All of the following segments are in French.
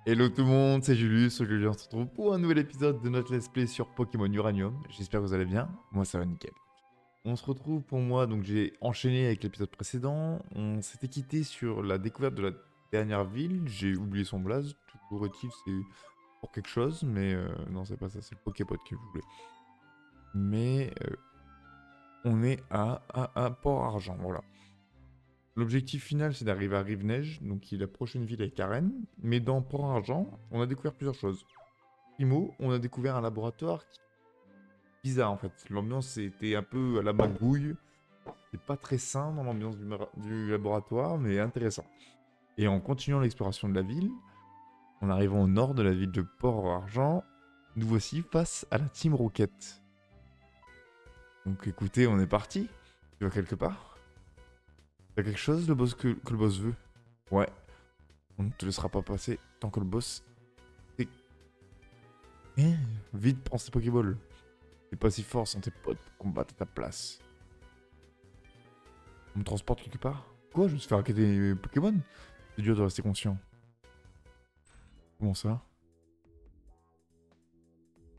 Hello tout le monde, c'est Julius. Aujourd'hui, on se retrouve pour un nouvel épisode de notre let's play sur Pokémon Uranium. J'espère que vous allez bien. Moi, ça va nickel. On se retrouve pour moi, donc j'ai enchaîné avec l'épisode précédent. On s'était quitté sur la découverte de la dernière ville. J'ai oublié son blaze. Toujours est-il, c'est pour quelque chose, mais non, c'est pas ça, c'est le Poképod que je voulais. Mais on est à Port-Argent, voilà. L'objectif final, c'est d'arriver à Rive-Neige, donc qui est la prochaine ville avec Karen. Mais dans Port-Argent, on a découvert plusieurs choses. Primo, on a découvert un laboratoire bizarre en fait. L'ambiance était un peu à la magouille. C'est pas très sain dans l'ambiance du laboratoire, mais intéressant. Et en continuant l'exploration de la ville, en arrivant au nord de la ville de Port-Argent, nous voici face à la Team Rocket. Donc écoutez, on est parti. Tu vas quelque part? T'as quelque chose le boss que le boss veut? Ouais. On ne te laissera pas passer tant que le boss... Eh, vite, prends ces Pokéballs. T'es pas si fort sans tes potes pour combattre à ta place. On me transporte quelque part? Quoi? Je me suis fait arrêter des Pokémon? C'est dur de rester conscient. Comment ça?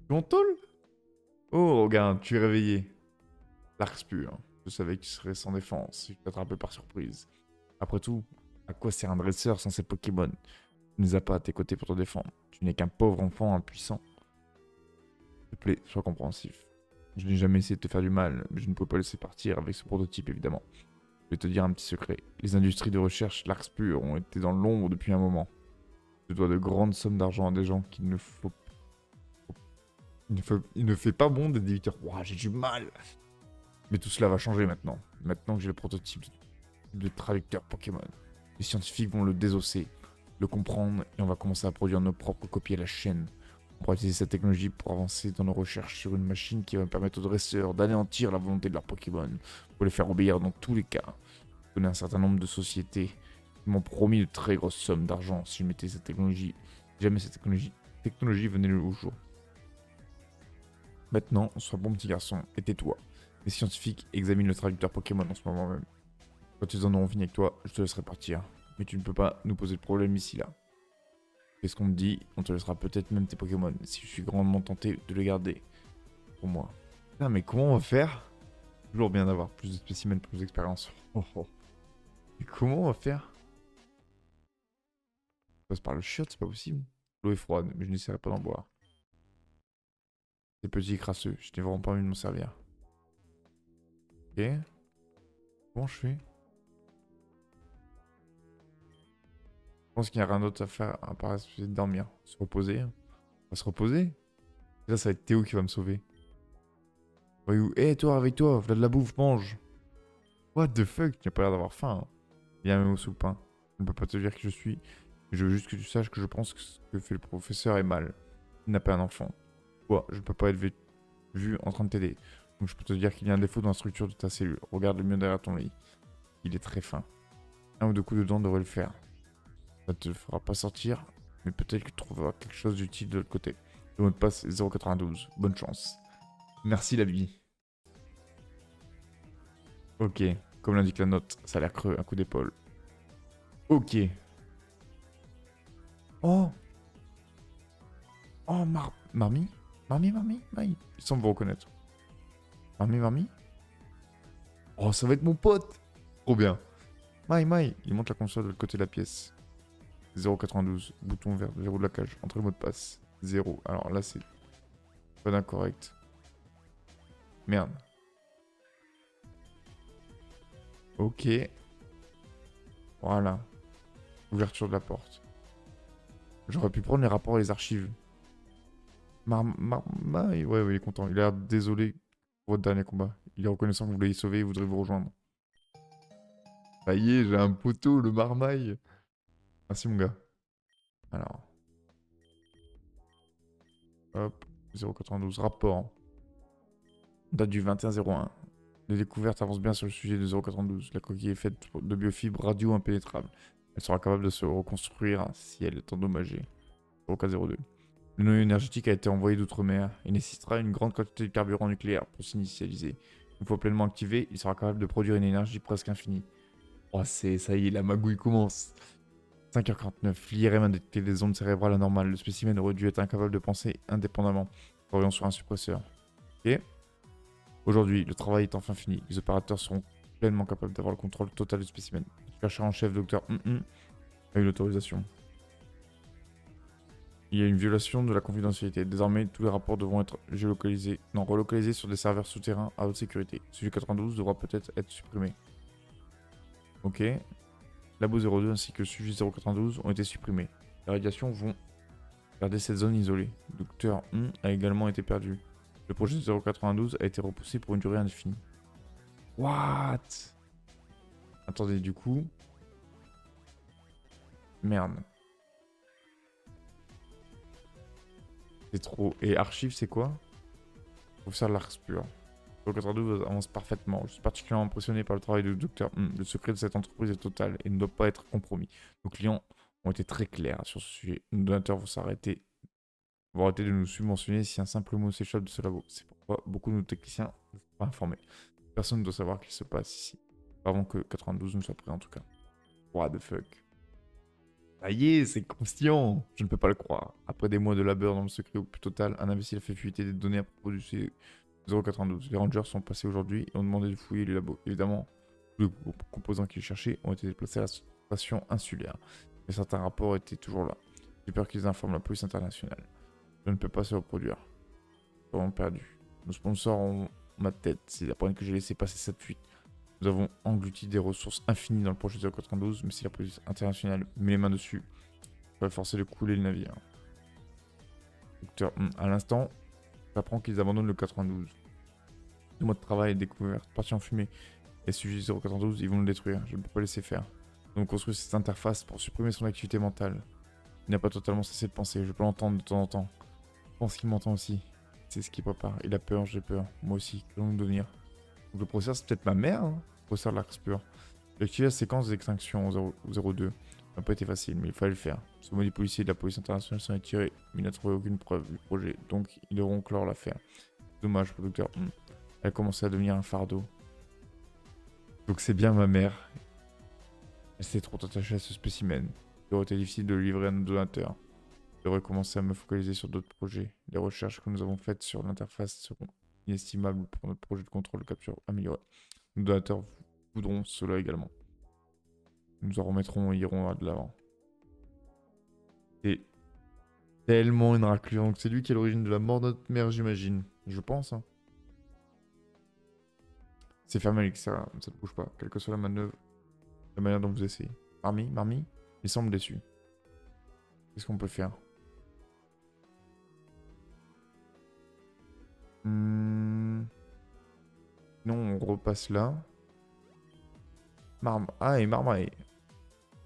Tu en tôle? Oh, regarde, tu es réveillé. Larkspur. Je savais que tu serais sans défense. Je t'ai attrapé par surprise. Après tout, à quoi sert un dresseur sans ses Pokémon? Tu ne les as pas à tes côtés pour te défendre. Tu n'es qu'un pauvre enfant impuissant. S'il te plaît, sois compréhensif. Je n'ai jamais essayé de te faire du mal, mais je ne peux pas laisser partir avec ce prototype, évidemment. Je vais te dire un petit secret. Les industries de recherche Larkspur ont été dans l'ombre depuis un moment. Je dois de grandes sommes d'argent à des gens qu'il ne faut... Il ne fait pas bon d'être débiteur. Ouah, j'ai du mal. Mais tout cela va changer maintenant. Maintenant que j'ai le prototype de traducteur Pokémon. Les scientifiques vont le désosser, le comprendre, et on va commencer à produire nos propres copies à la chaîne. On pourra utiliser cette technologie pour avancer dans nos recherches sur une machine qui va permettre aux dresseurs d'anéantir la volonté de leurs Pokémon, pour les faire obéir dans tous les cas. Je connais un certain nombre de sociétés qui m'ont promis de très grosses sommes d'argent si je mettais cette technologie, si jamais cette technologie venait au jour. Maintenant, sois bon petit garçon et tais-toi. Les scientifiques examinent le traducteur Pokémon en ce moment même. Quand ils en auront fini avec toi, je te laisserai partir. Mais tu ne peux pas nous poser de problème ici là. Fais ce qu'on te dit, on te laissera peut-être même tes Pokémon, si je suis grandement tenté de les garder. Pour moi. Putain, mais comment on va faire? Toujours bien d'avoir plus de spécimens, plus d'expérience. Oh, oh. Mais comment on va faire? On passe par le chiotte, c'est pas possible. L'eau est froide, mais je n'essaierai pas d'en boire. C'est petit et crasseux, je n'ai vraiment pas envie de m'en servir. Ok. Comment je fais? Je pense qu'il n'y a rien d'autre à faire à part essayer de dormir. Se reposer. On va se reposer. Et là, ça va être Théo qui va me sauver. Voyou. Hé, toi, avec toi, voilà de la bouffe, mange. What the fuck? Tu n'as pas l'air d'avoir faim. Hein. Viens, même au soupe-pain. Je ne peux pas te dire qui je suis. Je veux juste que tu saches que je pense que ce que fait le professeur est mal. Il n'a pas un enfant. Toi, je ne peux pas être vu en train de t'aider. Donc je peux te dire qu'il y a un défaut dans la structure de ta cellule. Regarde le mieux derrière ton lit. Il est très fin. Un ou deux coups de dents devraient le faire. Ça ne te fera pas sortir, mais peut-être que tu trouveras quelque chose d'utile de l'autre côté. Le mot de passe est 092. Bonne chance. Merci la vie. Ok, comme l'indique la note, ça a l'air creux, un coup d'épaule. Ok. Oh. Oh, Marmi. Marmi. Il semble vous reconnaître. Marmi. Oh, ça va être mon pote. Trop bien. Mai. Il monte la console de l'autre côté de la pièce. 092. Bouton vert, verrou de la cage. Entre le mot de passe. 0. Alors là, c'est pas d'incorrect. Merde. Ok. Voilà. Ouverture de la porte. J'aurais pu prendre les rapports et les archives. Ouais, il est content. Il a l'air désolé pour votre dernier combat. Il est reconnaissant que vous l'ayez sauvé et voudrait vous rejoindre. Ça y est, j'ai un poteau, le marmaille. Merci, mon gars. Alors, hop, 092, rapport. Date du 21-01. Les découvertes avancent bien sur le sujet de 092. La coquille est faite de biofibres radio impénétrables. Elle sera capable de se reconstruire si elle est endommagée. 0402. Le noyau énergétique a été envoyé d'outre-mer. Il nécessitera une grande quantité de carburant nucléaire pour s'initialiser. Une fois pleinement activé, il sera capable de produire une énergie presque infinie. Oh, ça y est, la magouille commence. 5h49. L'IRM a détecté des ondes cérébrales anormales. Le spécimen aurait dû être incapable de penser indépendamment. Travaillant sur un suppresseur. Ok. Aujourd'hui, le travail est enfin fini. Les opérateurs seront pleinement capables d'avoir le contrôle total du spécimen. Le chercheur en chef, Dr. A eu l'autorisation. Il y a une violation de la confidentialité. Désormais, tous les rapports devront être géolocalisés, non, relocalisés sur des serveurs souterrains à haute sécurité. Celui 92 devra peut-être être supprimé. Ok. Labo 02 ainsi que Suji 092 ont été supprimés. Les radiations vont garder cette zone isolée. Docteur a également été perdu. Le projet 092 a été repoussé pour une durée indéfinie. What? Attendez, du coup... Merde. C'est trop. Et archive, c'est quoi? Professeur Lars pur. 092 avance parfaitement. Je suis particulièrement impressionné par le travail du docteur. Le secret de cette entreprise est total et ne doit pas être compromis. Nos clients ont été très clairs sur ce sujet. Nos donateurs vont arrêter de nous subventionner si un simple mot s'échappe de ce labo. C'est pourquoi beaucoup de nos techniciens ne sont pas informés. Personne ne doit savoir qu'il se passe ici. Pas avant que 92 ne soit prêt en tout cas. What the fuck. Ça y est, c'est conscient. Je ne peux pas le croire. Après des mois de labeur dans le secret au plus total, un imbécile a fait fuiter des données à propos du 092. Les rangers sont passés aujourd'hui et ont demandé de fouiller les labos. Évidemment, tous les composants qu'ils cherchaient ont été déplacés à la station insulaire. Mais certains rapports étaient toujours là. J'ai peur qu'ils informent la police internationale. Je ne peux pas se reproduire. Nous avons perdu. Nos sponsors ont ma tête s'ils apprennent que j'ai laissé passer cette fuite. Nous avons englouti des ressources infinies dans le projet 092, mais si la police internationale met les mains dessus, ça va forcer de couler le navire. Docteur, à l'instant, j'apprends qu'ils abandonnent le 92. 2 mois de travail et découverte, parti en fumée. Et sujet 092, ils vont le détruire. Je ne peux pas laisser faire. Nous avons construit cette interface pour supprimer son activité mentale. Il n'a pas totalement cessé de penser, je peux l'entendre de temps en temps. Je pense qu'il m'entend aussi. C'est ce qu'il prépare. Il a peur, j'ai peur. Moi aussi, que allons-nous devenir? Donc le processeur, c'est peut-être ma mère, hein, le processeur de l'Arx pur. J'ai activé la séquence d'extinction au 02. Ça n'a pas été facile, mais il fallait le faire. Ce maudit policier de la police internationale s'en est tiré, mais il n'a trouvé aucune preuve du projet, donc ils devront clore l'affaire. Dommage pour le docteur. Elle a commencé à devenir un fardeau. Donc c'est bien ma mère. Elle s'est trop attachée à ce spécimen. Il aurait été difficile de le livrer à nos donateurs. Je devrais commencer à me focaliser sur d'autres projets. Les recherches que nous avons faites sur l'interface seront inestimables pour notre projet de contrôle de capture amélioré. Nos donateurs voudront cela également. Nous en remettrons et irons de l'avant. C'est tellement une raclure. Donc c'est lui qui est à l'origine de la mort de notre mère, j'imagine. Je pense. Hein. C'est fermé à l'extérieur, ça ne bouge pas. Quelle que soit la manœuvre, la manière dont vous essayez. Marmy, il semble déçu. Qu'est-ce qu'on peut faire? Non, on repasse là. Ah, et Marmaille.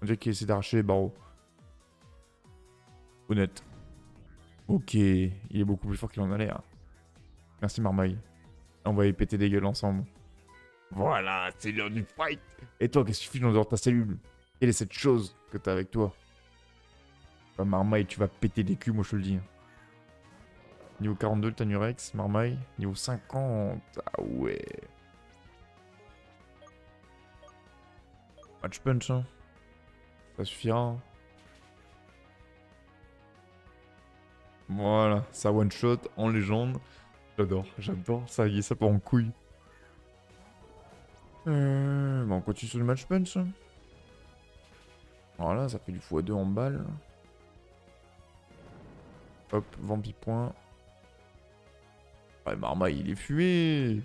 On dirait qu'il essaie d'arracher les barreaux. Honnête. Ok, il est beaucoup plus fort qu'il en a l'air. Merci Marmaille. On va y péter des gueules ensemble. Voilà, c'est l'heure du fight. Et toi, qu'est-ce que tu fais dans ta cellule? Quelle est cette chose que t'as avec toi? Bah, Marmaille, tu vas péter des culs, moi je te le dis. Niveau 42, le Tanurex, Marmaille. Niveau 50. Ah ouais. Match punch, hein. Ça suffira. Hein. Voilà, ça one shot en légende. J'adore, ça y est, ça part en couille. Bon, on continue sur le match punch. Voilà, ça fait du x2 en balle. Hop, vampi point. Ouais, Marmaille, il est fumé.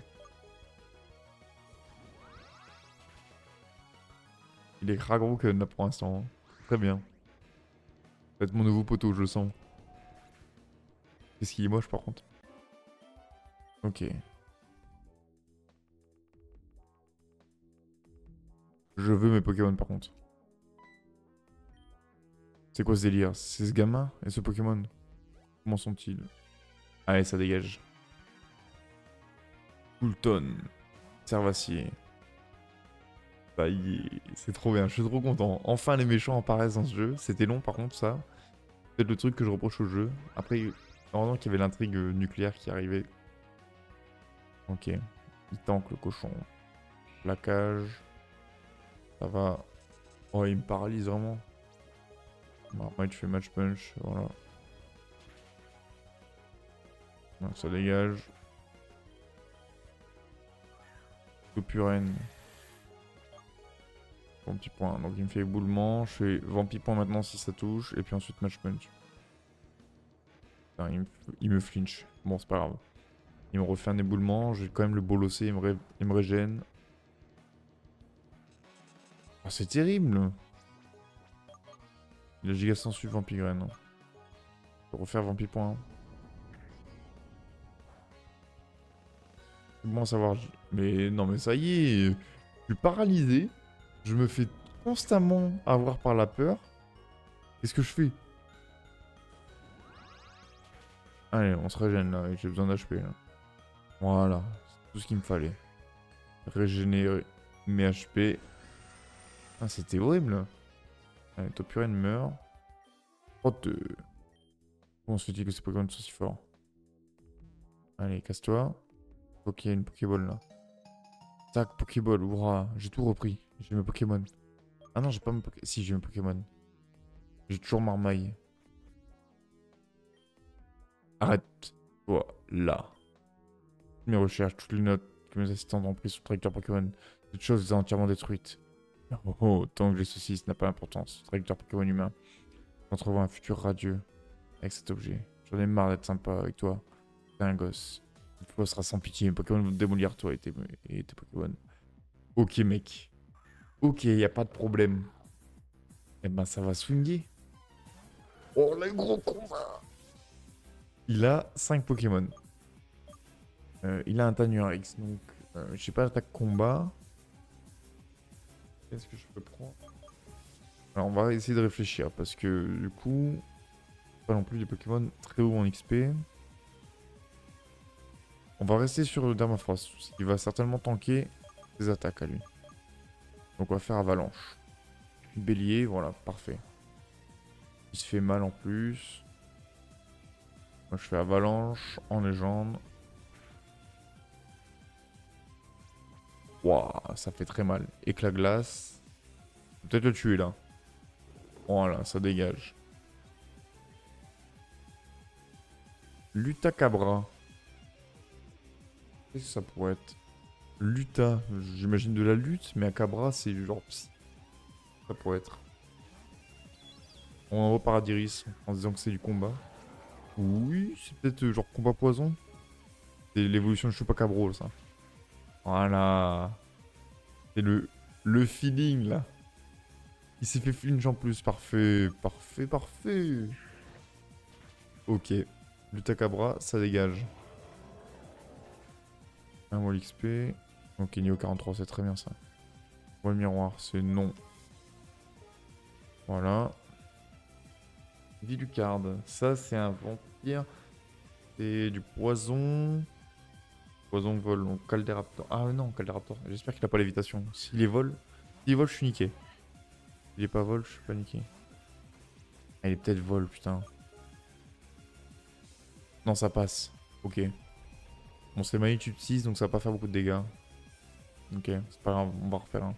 Il est gros que là pour l'instant. Très bien. Ça va être mon nouveau poteau, je le sens. Qu'est-ce qu'il est moche par contre. Ok. Je veux mes Pokémon par contre. C'est quoi ce délire? C'est ce gamin et ce Pokémon? Comment sont-ils? Allez, ça dégage. Coulton. Servacier. Ça y est, c'est trop bien, je suis trop content. Enfin les méchants apparaissent dans ce jeu. C'était long par contre ça. C'est peut-être le truc que je reproche au jeu. Après, heureusement qu'il y avait l'intrigue nucléaire qui arrivait. Ok. Il tank le cochon. Plaquage. Ça va. Oh, il me paralyse vraiment. Marmite fait match punch, voilà. Ouais, ça dégage. Topurène. Vampipoint. Donc il me fait éboulement. Je fais Vampipoint maintenant si ça touche. Et puis ensuite match punch. Putain, il me flinch. Bon, c'est pas grave. Il me refait un éboulement. J'ai quand même le bolossé. Il me régène. Oh, c'est terrible. Il a giga sensu Vampigraine. Je vais refaire Vampipoint. C'est bon à savoir. Mais non, mais ça y est. Je suis paralysé. Je me fais constamment avoir par la peur. Qu'est-ce que je fais? Allez, on se régène là. J'ai besoin d'HP là. Voilà. C'est tout ce qu'il me fallait. Régénérer mes HP. Ah, c'était horrible. Allez, Topurène meurt. Oh, comment se fait-il que ces Pokémon sont si forts? Allez, casse-toi. Ok, il y a une Pokéball là. Tac, Pokéball, hurrah. J'ai tout repris. J'ai mes Pokémon. Ah non, j'ai pas mes Pokémon. Si, j'ai mes Pokémon. J'ai toujours Marmaille. Arrête. Voilà. Mes recherches, toutes les notes que mes assistants ont prises sur le traducteur Pokémon. Cette chose les a entièrement détruites. Oh, oh, tant que j'ai ceci, ce n'a pas d'importance. Traducteur Pokémon humain. J'entrevois un futur radieux avec cet objet. J'en ai marre d'être sympa avec toi. T'es un gosse. Cette fois sera sans pitié. Mes Pokémon vont te démolir toi et tes Pokémon. Ok, mec. Ok, y a pas de problème. Eh ben, ça va swinguer. Oh, le gros combat. Il a 5 Pokémon. Il a un Tanurix, donc je sais pas l'attaque combat. Qu'est-ce que je peux prendre? Alors on va essayer de réfléchir parce que du coup, pas non plus des Pokémon très hauts en XP. On va rester sur le Dermafrost, il va certainement tanker ses attaques à lui. Donc on va faire Avalanche. Bélier, voilà, parfait. Il se fait mal en plus. Moi je fais Avalanche en légende. Waouh, ça fait très mal. Éclat glace. Peut-être le tuer là. Voilà, ça dégage. Lutacabra. Qu'est-ce que ça pourrait être? Luta, j'imagine de la lutte, mais Acabra c'est genre psy. Ça pourrait être. On envoie Paradiris en se disant que c'est du combat. Oui, c'est peut-être genre combat poison. C'est l'évolution de Chupacabro ça. Voilà. C'est le feeling là. Il s'est fait flinch en plus, parfait, parfait, parfait. Ok. Lutacabra, ça dégage. Un wall XP. Ok, niveau 43, c'est très bien ça. Wall miroir, c'est non. Voilà. Vilucard, ça c'est un vampire. C'est du poison. Poison vol, donc Caldéraptor. Ah non, Caldéraptor. J'espère qu'il a pas lévitation. S'il est vol, je suis niqué. S'il est pas vol, je suis pas niqué. Ah, il est peut-être vol, putain. Non, ça passe. Ok. Bon, c'est magnitude 6, donc ça va pas faire beaucoup de dégâts. Ok, c'est pas grave, on va refaire un.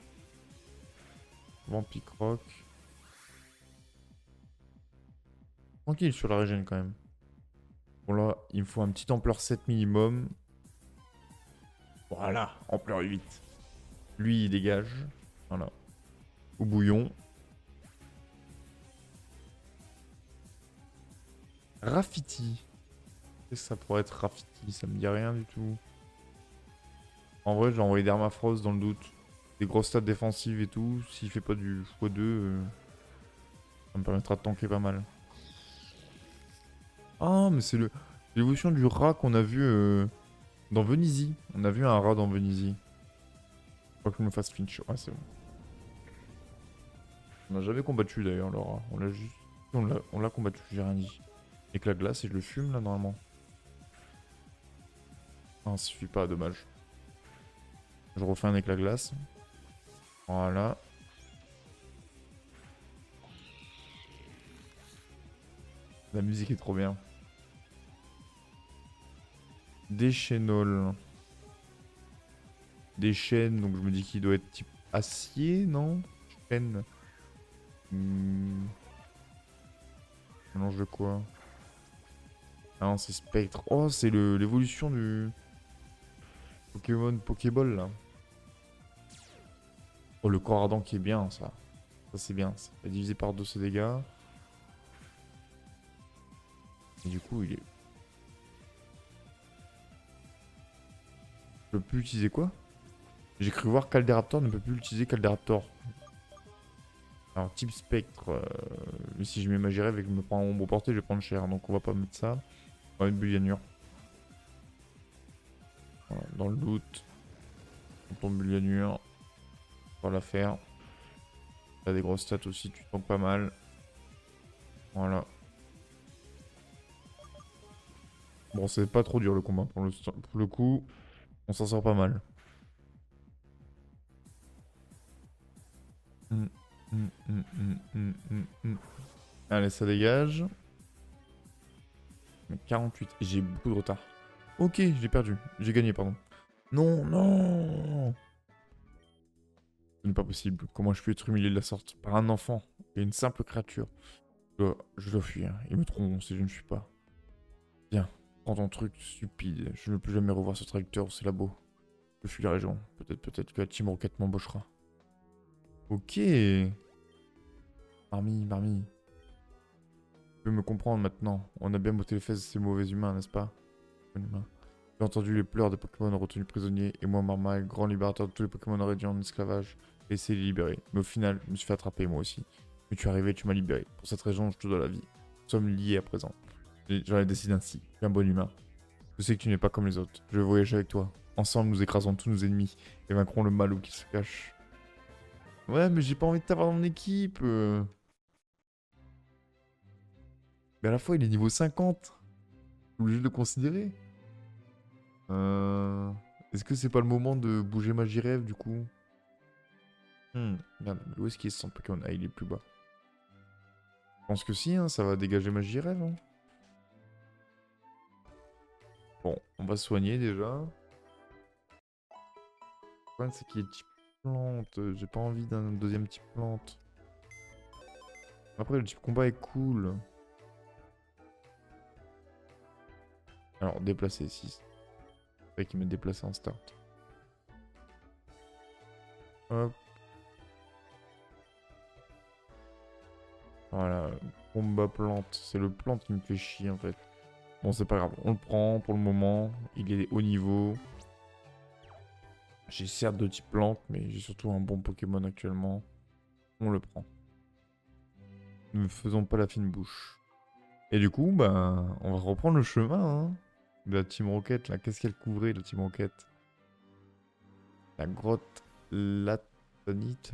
Vampicroc. Tranquille sur la régène quand même. Bon là, il me faut un petit ampleur 7 minimum. Voilà, ampleur 8. Lui, il dégage. Voilà. Au bouillon. Rafiti. Qu'est-ce que ça pourrait être Rafiti? Ça me dit rien du tout. En vrai, j'ai envoyé Dermafrost dans le doute. Des grosses stats défensives et tout. s'il fait pas du x2, ça me permettra de tanker pas mal. Ah, mais c'est l'évolution du rat qu'on a vu dans Venisi. On a vu un rat dans Venisi. Faut que je me fasse flinch. Ouais, c'est bon. On n'a jamais combattu d'ailleurs le rat. On l'a juste. On l'a combattu, j'ai rien dit. Éclat glace et je le fume là normalement. Ah, ça suffit pas, dommage. Je refais un éclat glace. Voilà. La musique est trop bien. Déchaînol. Des chaînes, donc je me dis qu'il doit être type acier, non? Chaîne. Mélange de quoi? Ah non, c'est Spectre. Oh, c'est l'évolution du Pokémon Pokéball, là. Oh, le corps ardent qui est bien, ça. Ça, c'est bien. Ça fait diviser par 2 ses dégâts. Et du coup, il est... Je peux plus utiliser quoi? J'ai cru voir qu'Alderaptor ne peut plus utiliser qu'Alderaptor. Alors, type Spectre. Mais si je mets Magie Rêve et que je me prends un ombre portée, je vais prendre cher. Donc, on va pas mettre ça. On va mettre Bullianure. Voilà, dans le loot. On tombe Bullianure. On va la faire. T'as des grosses stats aussi, tu tankes pas mal. Voilà. Bon, c'est pas trop dur le combat. Pour le coup, on s'en sort pas mal. Hum, hum, hum, hum, hum, hum. Allez, ça dégage. Mais 48. J'ai beaucoup de retard. Ok, j'ai perdu. J'ai gagné, pardon. Non, non. Ce n'est pas possible. Comment je peux être humilié de la sorte par un enfant et une simple créature? Je dois fuir. Ils me tromperont si je ne suis pas. Viens, prends ton truc stupide. Je ne veux plus jamais revoir ce traducteur ou ces labos. Je fuis la région. Peut-être que la Team Rocket m'embauchera. Ok. Marmie. Tu peux me comprendre maintenant. On a bien botté les fesses de ces mauvais humains, n'est-ce pas? Bon humain. J'ai entendu les pleurs des Pokémon retenus prisonniers, et moi, Marmaille, grand libérateur de tous les Pokémon réduits en esclavage, j'ai essayé de les libérer. Mais au final, je me suis fait attraper, moi aussi. Mais tu es arrivé, tu m'as libéré. Pour cette raison, je te dois la vie. Nous sommes liés à présent. J'en ai décidé ainsi. Tu es un bon humain. Je sais que tu n'es pas comme les autres. Je vais voyager avec toi. Ensemble, nous écrasons tous nos ennemis et vaincrons le mal où qu'il se cache. Ouais, mais j'ai pas envie de t'avoir dans mon équipe. Mais à la fois, il est niveau 50. Je suis obligé de le considérer. Euh... Est-ce que c'est pas le moment de bouger Magirève du coup? Merde, où est-ce qu'il est son Pokémon? Ah, il est plus bas. Je pense que si, hein, ça va dégager Magirève. Hein. Bon, on va se soigner déjà. Le problème, c'est qu'il est type plante. J'ai pas envie d'un deuxième type plante. Après, le type combat est cool. Alors, déplacer 6. C'est vrai qu'il m'a déplacé en start. Hop. Voilà, combat plante. C'est le plante qui me fait chier en fait. Bon, c'est pas grave, on le prend pour le moment. Il est haut niveau. J'ai certes de type plante, mais j'ai surtout un bon Pokémon actuellement. On le prend. Ne faisons pas la fine bouche. Et du coup, bah, on va reprendre le chemin hein, de la Team Rocket. Là, qu'est-ce qu'elle couvrait, la Team Rocket? La grotte Latonite.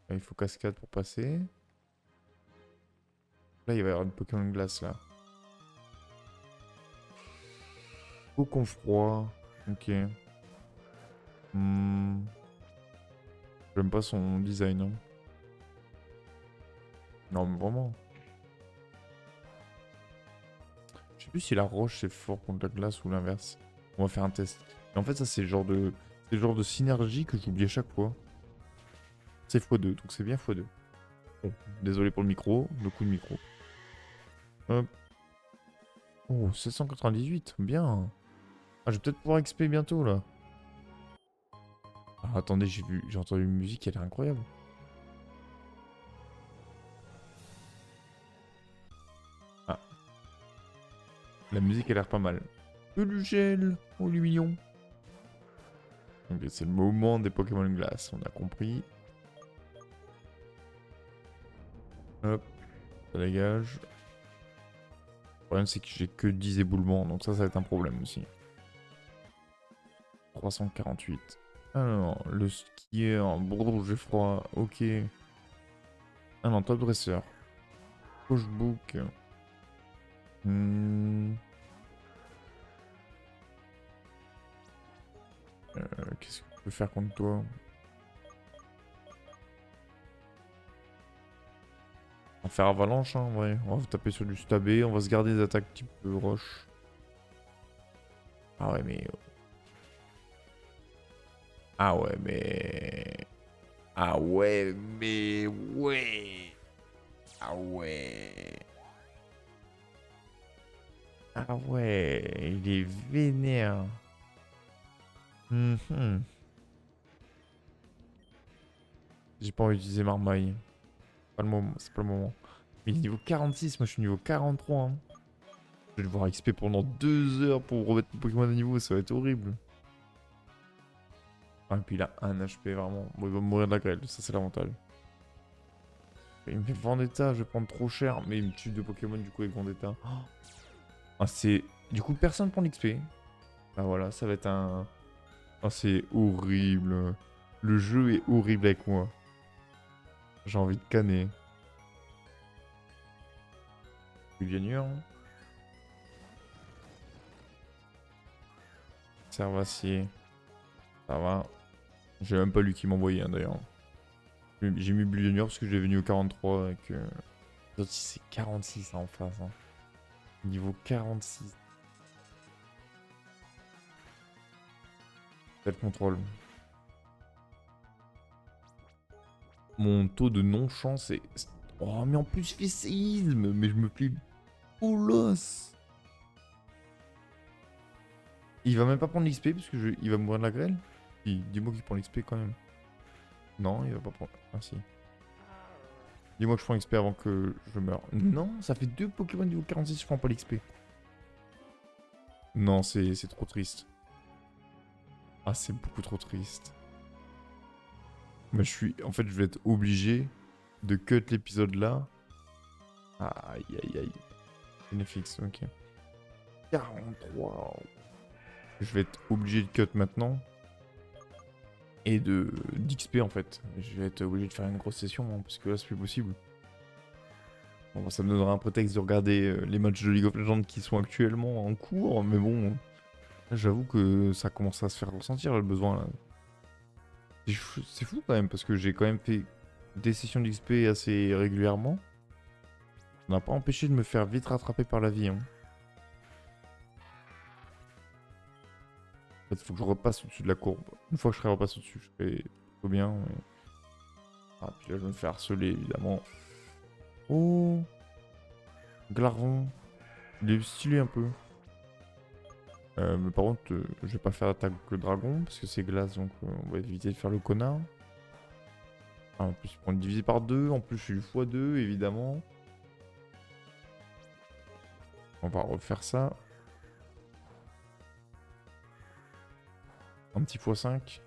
Là, il faut cascade pour passer. Là, il va y avoir une Pokémon glace là. Faucon froid. Ok. J'aime pas son design. Hein. Non, mais vraiment. Je sais plus si la roche c'est fort contre la glace ou l'inverse. On va faire un test. Et en fait, ça, c'est le genre de synergie que j'oublie à chaque fois. C'est x2, donc c'est bien x2. Bon, désolé pour le micro, le coup de micro. Hop. Oh, 798, bien. Ah, je vais peut-être pouvoir XP bientôt là. Ah, attendez, j'ai entendu une musique, elle est incroyable. Ah, la musique a l'air pas mal. Du gel, oh, il est mignon. Ok, c'est le moment des Pokémon glace, on a compris. Hop, ça dégage. Le problème, c'est que j'ai que 10 éboulements, donc ça va être un problème aussi. 348. Alors, le skieur, brrr, j'ai froid, ok. Ah non, top dresseur. Pushbook. Qu'est-ce qu'on peut faire contre toi? On va faire avalanche, hein, ouais. On va taper sur du stabé, on va se garder des attaques type roche. Ah ouais, mais... Ah ouais, mais... Ah ouais, mais... Ouais. Ah ouais. Ah ouais, il est vénère. Mhm. J'ai pas envie d'utiliser Marmaille. Pas le moment, c'est pas le moment. Mais il est niveau 46, moi je suis niveau 43. Hein. Je vais devoir XP pendant 2 heures pour remettre mon Pokémon à niveau, ça va être horrible. Ah, et puis il a 1 HP vraiment. Bon, il va mourir de la grêle, ça c'est l'avantage. Il me fait Vendetta, je vais prendre trop cher, mais il me tue 2 Pokémon du coup avec Vendetta. Oh. Ah, c'est. Du coup, personne prend l'XP. Bah voilà, ça va être un. Ah, c'est horrible. Le jeu est horrible avec moi. J'ai envie de canner. Gagneur. Servacier. Ça va. J'ai même pas lu qui m'envoyait d'ailleurs. J'ai mis Junior parce que j'ai venu au 43 et que. L'autre c'est 46 hein, en face. Hein. Niveau 46. Quel contrôle. Mon taux de non-chance est. Oh, mais en plus, je fais séisme. Mais je me fais bolos. Il va même pas prendre l'XP parce que il va mourir de la grêle. Dis-moi qu'il prend l'XP quand même. Non, il va pas prendre. Merci. Dis-moi que je prends l'XP avant que je meure. Non, ça fait 2 Pokémon niveau 46, je prends pas l'XP. Non, c'est trop triste. Ah, c'est beaucoup trop triste. Mais en fait, je vais être obligé de cut l'épisode là. Aïe, aïe, aïe. NFX, ok. 43. Je vais être obligé de cut maintenant. Et d'XP en fait. Je vais être obligé de faire une grosse session hein, parce que là, c'est plus possible. Bon, ça me donnera un prétexte de regarder les matchs de League of Legends qui sont actuellement en cours. Mais bon, j'avoue que ça commence à se faire ressentir le besoin là. C'est fou quand même parce que j'ai quand même fait des sessions d'XP assez régulièrement. Ça n'a pas empêché de me faire vite rattraper par la vie. Hein. En fait, il faut que je repasse au-dessus de la courbe. Une fois que je serai repassé au-dessus, je serai plutôt bien. Mais... Ah, puis là, je vais me faire harceler évidemment. Oh, Glaron. Il est stylé un peu. Mais par contre, je vais pas faire attaque le dragon parce que c'est glace donc on va éviter de faire le connard. Ah, en plus, il prend divisé par 2. En plus, je suis x2 évidemment. On va refaire ça. Un petit x5.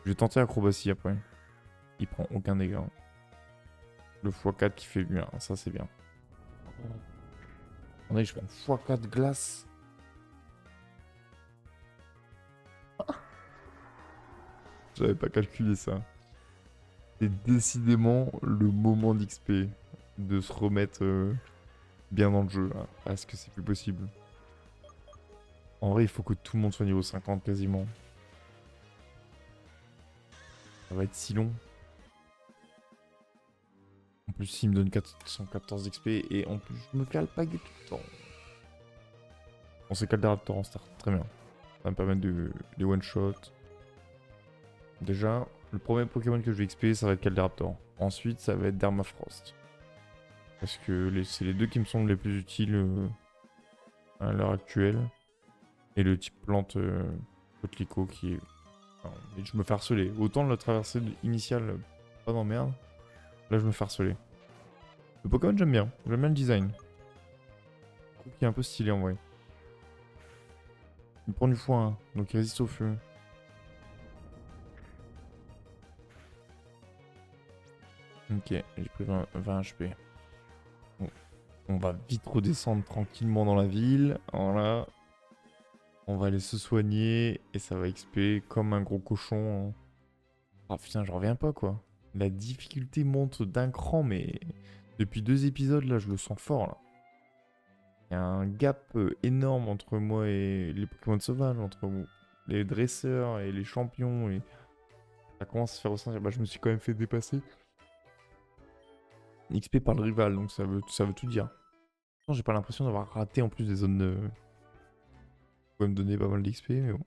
Je vais tenter acrobatie après. Il prend aucun dégât. Le x4 qui fait bien, ça c'est bien. Attendez, je prends x4 glace. J'avais pas calculé ça. C'est décidément le moment d'XP. De se remettre bien dans le jeu. Là. Parce que c'est plus possible. En vrai, il faut que tout le monde soit niveau 50 quasiment. Ça va être si long. En plus, il me donne 414 d'XP et en plus, je me cale pas tout le temps. On s'est calé Raptor en start, très bien. Ça va me permettre de one-shot. Déjà, le premier Pokémon que je vais XP, ça va être Calyraptor. Ensuite, ça va être Dermafrost. Parce que c'est les deux qui me semblent les plus utiles à l'heure actuelle. Et le type plante Coquelicot qui est... Enfin, je me fais harceler. Autant la traversée initiale, pas d'emmerde. Là, je me fais harceler. Le Pokémon, j'aime bien. J'aime bien le design. Je trouve qu'il est un peu stylé en vrai. Il prend du foin, donc il résiste au feu. Ok, j'ai pris 20 HP. Bon, on va vite redescendre tranquillement dans la ville. Voilà. On va aller se soigner et ça va XP comme un gros cochon. Ah putain, j'en reviens pas quoi. La difficulté monte d'un cran, mais depuis 2 épisodes là, je le sens fort là. Il y a un gap énorme entre moi et les Pokémon sauvages, entre les dresseurs et les champions. Et ça commence à se faire ressentir. Bah, je me suis quand même fait dépasser. XP par le rival, donc ça veut tout dire. J'ai pas l'impression d'avoir raté en plus des zones de... Vous pouvez me donner pas mal d'XP, mais bon.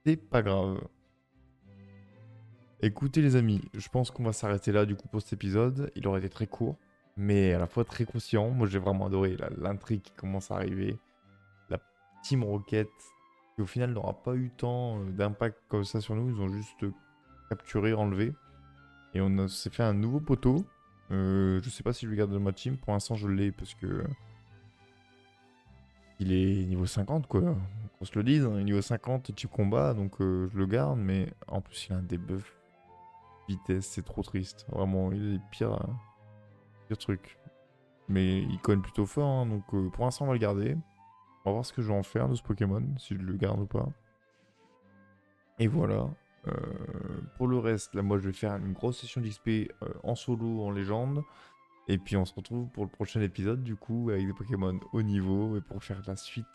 C'est pas grave. Écoutez les amis, je pense qu'on va s'arrêter là du coup pour cet épisode. Il aurait été très court, mais à la fois très conscient. Moi j'ai vraiment adoré l'intrigue qui commence à arriver. La Team Rocket, qui au final n'aura pas eu tant d'impact comme ça sur nous. Ils ont juste capturé, enlevé. Et s'est fait un nouveau poteau. Je sais pas si je le garde dans ma team. Pour l'instant je l'ai parce que il est niveau 50 quoi. Qu'on se le dise, hein, niveau 50 type combat, donc je le garde. Mais en plus il a un debuff vitesse, c'est trop triste. Vraiment, il est les pires trucs. Mais il cogne plutôt fort, hein, donc pour l'instant on va le garder. On va voir ce que je vais en faire de ce Pokémon, si je le garde ou pas. Et voilà. Euh, pour le reste, là moi je vais faire une grosse session d'XP en solo, en légende. Et puis on se retrouve pour le prochain épisode du coup avec des Pokémon haut niveau et pour faire la suite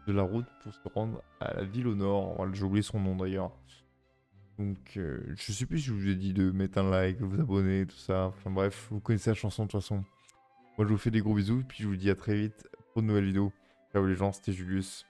de la route pour se rendre à la ville au nord. Voilà, j'ai oublié son nom d'ailleurs. Donc je sais plus si je vous ai dit de mettre un like, de vous abonner, tout ça. Enfin bref, vous connaissez la chanson de toute façon. Moi je vous fais des gros bisous, puis je vous dis à très vite pour une nouvelle vidéo. Ciao les gens, c'était Julius.